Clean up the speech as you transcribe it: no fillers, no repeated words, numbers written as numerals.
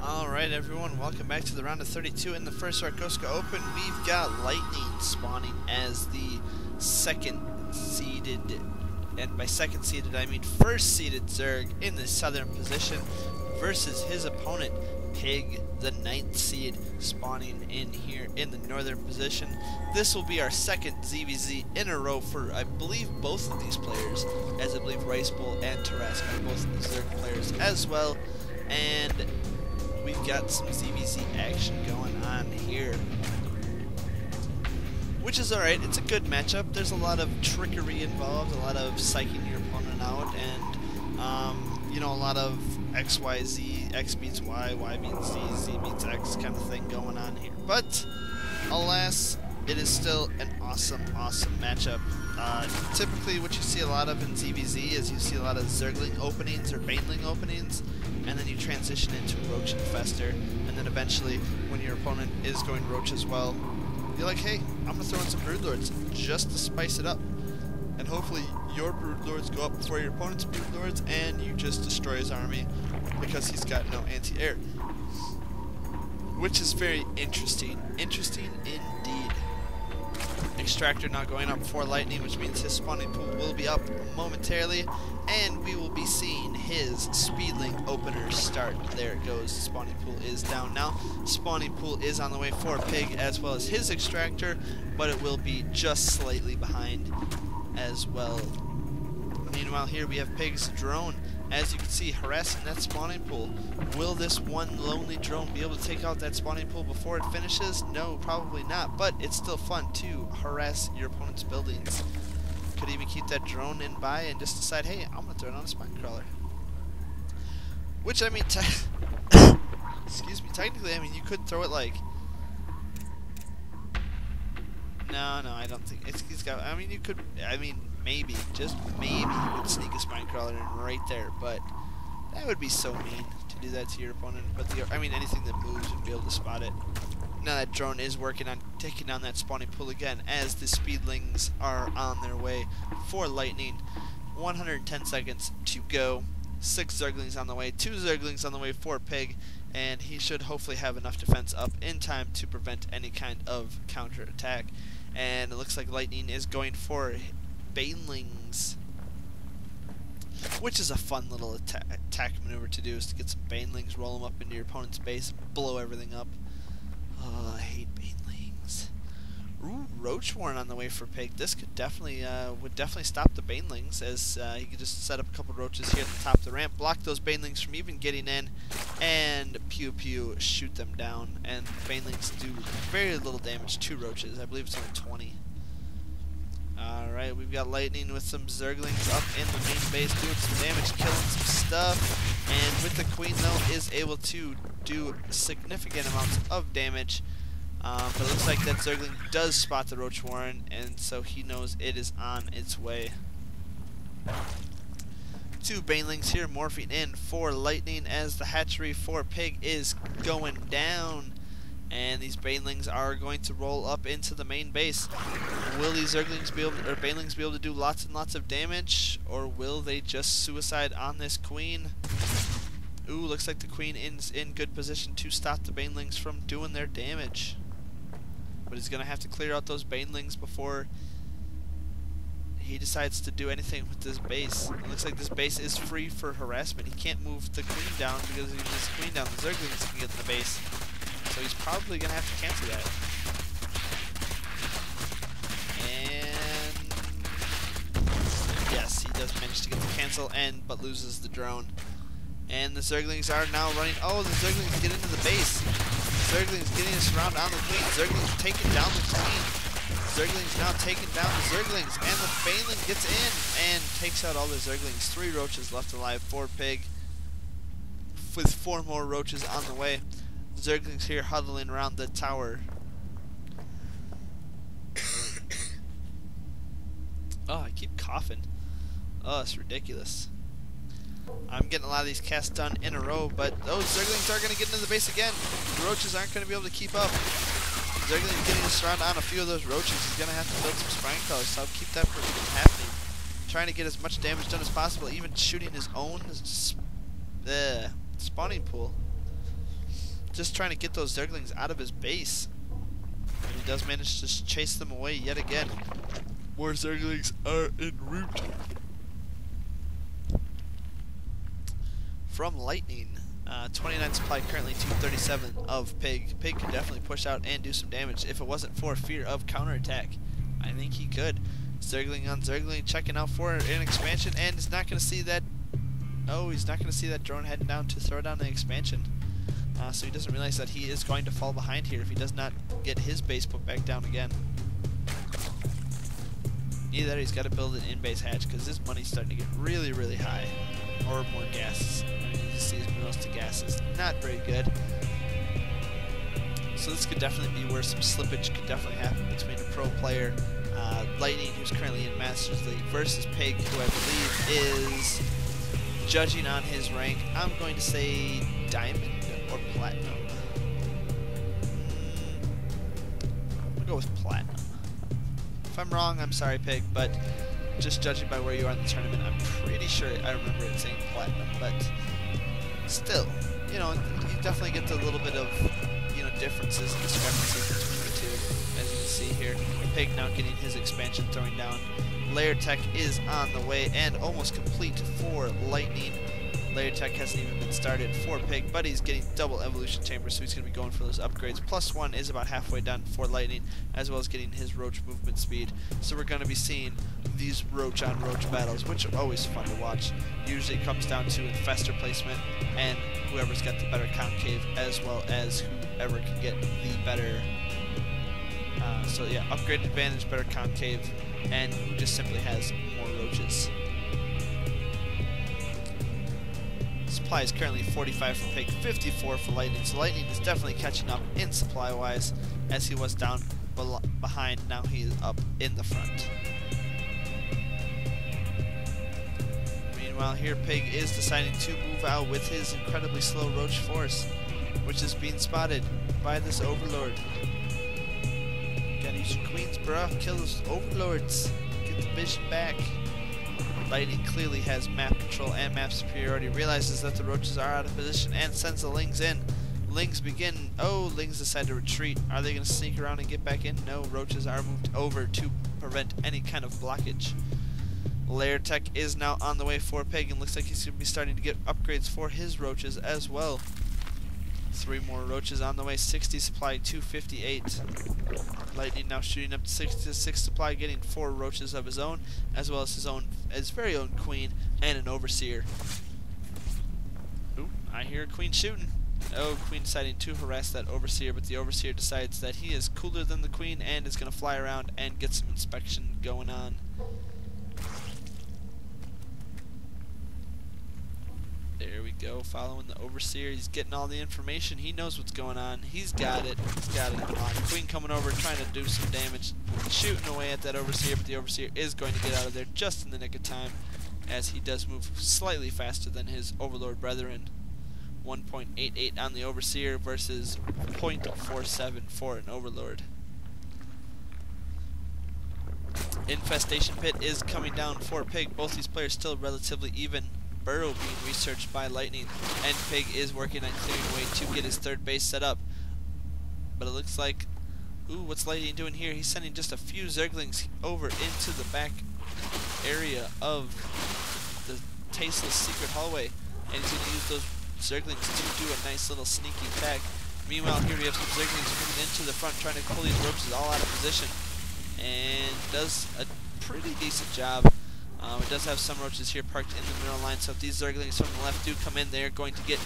Alright everyone, welcome back to the round of 32 in the first Rakgoska Open. We've got Lightning spawning as the second seeded, and by second seeded I mean first seeded Zerg in the southern position versus his opponent Pig, the 9th seed, spawning in here in the northern position. This will be our second ZVZ in a row for, I believe, both of these players, as I believe Rice Bowl and Rakgoska are both Zerg players as well. And we've got some ZVZ action going on here, which is alright. It's a good matchup. There's a lot of trickery involved, a lot of psyching your opponent out, and you know, a lot of X, Y, Z, X beats Y, Y beats Z, Z beats X kind of thing going on here. But alas, it is still an awesome matchup. Typically what you see a lot of in ZVZ is you see a lot of Zergling openings or Baneling openings, and then you transition into Roach and Fester, and then eventually when your opponent is going Roach as well, you're like, hey, I'm going to throw in some Broodlords just to spice it up. And hopefully your Broodlords go up before your opponent's Broodlords, and you just destroy his army because he's got no anti-air. Which is very interesting. Interesting indeed. Extractor now going up for Lightning, which means his spawning pool will be up momentarily, and we will be seeing his Speedling opener start. There it goes. Spawning pool is down now. Spawning pool is on the way for Pig as well as his Extractor, but it will be just slightly behind as well. Meanwhile, here we have Pig's drone, as you can see, harassing that spawning pool. Will this one lonely drone be able to take out that spawning pool before it finishes? No, probably not, but it's still fun to harass your opponent's buildings. Could even keep that drone in by and just decide, hey, I'm going to throw it on a spine crawler. Which, I mean, excuse me, technically, I mean, you could throw it like... No, I don't think he's got. I mean, you could. I mean, maybe, just maybe, you could sneak a spine crawler in right there. But that would be so mean to do that to your opponent. But I mean, anything that moves would be able to spot it. Now that drone is working on taking down that spawning pool again, as the Speedlings are on their way for Lightning. 110 seconds to go. 6 Zerglings on the way. 2 Zerglings on the way for Pig. And he should hopefully have enough defense up in time to prevent any kind of counter attack. And it looks like Lightning is going for Banelings, which is a fun little attack maneuver to do, is to get some Banelings, roll them up into your opponent's base, blow everything up. Oh, I hate Banelings. Ooh, Roach Warren on the way for Pig. This could definitely would definitely stop the Banelings, as he could just set up a couple roaches here at the top of the ramp, block those Banelings from even getting in, and pew pew shoot them down. And Banelings do very little damage to roaches. I believe it's only 20. Alright, we've got Lightning with some Zerglings up in the main base doing some damage, killing some stuff, and with the Queen though is able to do significant amounts of damage. But it looks like that Zergling does spot the Roach Warren, and so he knows it is on its way. 2 Banelings here morphing in for Lightning, as the hatchery for Pig is going down. And these Banelings are going to roll up into the main base. Will these Zerglings be able to, or Banelings be able to do lots and lots of damage, or will they just suicide on this Queen? Ooh, looks like the Queen is in good position to stop the Banelings from doing their damage. But he's going to have to clear out those Banelings before he decides to do anything with this base. It looks like this base is free for harassment. He can't move the Queen down, because if he moves the Queen down, the Zerglings can get in the base. So he's probably going to have to cancel that. And yes, he does manage to get the cancel, but loses the drone. And the Zerglings are now running. Oh, the Zerglings get into the base. Zerglings getting a surround on the Queen. Zerglings taking down the Queen. Zerglings now taking down the Zerglings. And the Baneling gets in and takes out all the Zerglings. 3 roaches left alive for Pig, with 4 more roaches on the way. Zerglings here huddling around the tower. Oh, I keep coughing. Oh, it's ridiculous. I'm getting a lot of these casts done in a row, but those Zerglings are going to get into the base again. The roaches aren't going to be able to keep up. Zerglings getting a surround on a few of those roaches. He's going to have to build some spine crawlers, so I'll keep that from happening. Trying to get as much damage done as possible, even shooting his own spawning pool. just trying to get those Zerglings out of his base. And he does manage to chase them away yet again. More Zerglings are en route. From Lightning, 29 supply, currently 237 of Pig. Pig could definitely push out and do some damage if it wasn't for fear of counterattack. I think he could. Zergling on Zergling, checking out for an expansion, and is not going to see that. Oh, he's not going to see that drone heading down to throw down the expansion. So he doesn't realize that he is going to fall behind here if he does not get his base put back down again. Either that, he's got to build an in-base hatch because his money's starting to get really, really high. Or more gases. I mean, you just see his minerals to gases. Not very good. So this could definitely be where some slippage could definitely happen between a pro player, Lightning, who's currently in Masters League, versus Pig, who I believe is, judging on his rank, I'm going to say Diamond or Platinum. We'll go with Platinum. If I'm wrong, I'm sorry, Pig, but just judging by where you are in the tournament, I'm pretty sure I remember it saying Platinum, but still, you know, you definitely get a little bit of, you know, differences and discrepancies between the two, as you can see here. Pig now getting his expansion throwing down. Layer Tech is on the way and almost complete for Lightning. Layer Tech hasn't even been started for Pig, but he's getting double evolution chambers, so he's going to be going for those upgrades. +1 is about halfway done for Lightning, as well as getting his Roach movement speed. So we're going to be seeing these Roach on Roach battles, which are always fun to watch. Usually it comes down to infestor placement and whoever's got the better concave, as well as whoever can get the better. So yeah, upgrade advantage, better concave, and who just simply has more Roaches. Supply is currently 45 for Pig, 54 for Lightning, so Lightning is definitely catching up in supply-wise, as he was down behind, now he is up in the front. Meanwhile, here Pig is deciding to move out with his incredibly slow Roach force, which is being spotted by this Overlord. Gotta use your queens, bruh. Kill those Overlords. Get the vision back. Lightning clearly has map control and map superiority, realizes that the Roaches are out of position, and sends the Lings in. Lings begin. Oh, Lings decide to retreat. Are they going to sneak around and get back in? No, Roaches are moved over to prevent any kind of blockage. Layer Tech is now on the way for Pig, and looks like he's going to be starting to get upgrades for his Roaches as well. 3 more Roaches on the way, 60 supply, 258. Lightning now shooting up to 66 supply, getting 4 Roaches of his own, as well as his very own Queen and an Overseer. Ooh, I hear a Queen shooting. Oh, Queen deciding to harass that Overseer, but the Overseer decides that he is cooler than the Queen and is going to fly around and get some inspection going on. There we go, following the Overseer. He's getting all the information. He knows what's going on. He's got it. He's got it unlocked. Queen coming over, trying to do some damage, shooting away at that Overseer, but the Overseer is going to get out of there just in the nick of time, as he does move slightly faster than his Overlord brethren. 1.88 on the Overseer versus 0.47 for an Overlord. Infestation Pit is coming down for Pig. Both these players still relatively even. Burrow being researched by Lightning, and Pig is working on clearing away to get his third base set up. But it looks like, ooh, what's Lightning doing here? He's sending just a few Zerglings over into the back area of the tasteless secret hallway, and he's going to use those Zerglings to do a nice little sneaky attack. Meanwhile, here we have some Zerglings moving into the front, trying to pull these Roaches all out of position, and does a pretty decent job. It does have some Roaches here parked in the middle line, so if these Zerglings from the left do come in, they're going to get